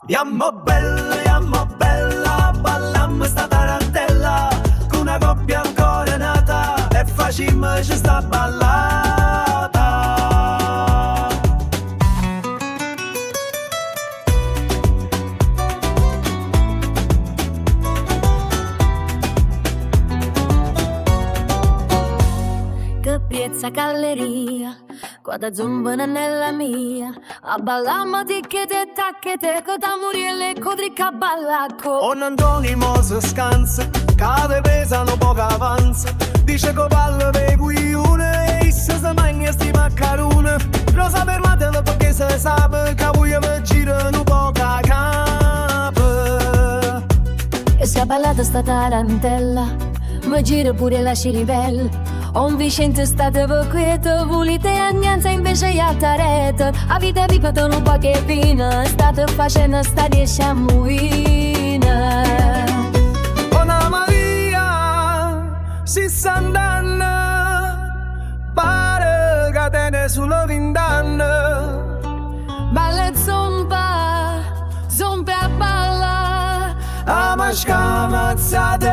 Yammo bella, ballammo sta tarantella, con una coppia ancora nata, e facimmoci sta ballata. Che piezza galleria, quando zumbano nella mia, a ballammo ticchete e tacchete, che da murielle codricca ballacco. On Antonimo si scansa, cade pesano poca avanza, dice che ballo per guione, e issa si mangia sti maccarone. Rosa fermatela perché se sa che voi vi girano poca capo. E se ha ballato sta tarantella, mi gira pure la cirivella. O un Vicente state per quieto, volete agnanza invece gli altarete. A vita viva un po' che vina, state facendo sta 10 ammuina. Ona Maria, 60 anni, pare che te ne sono 20 anni. Balla e zomba, zomba a balla. A mascamazzata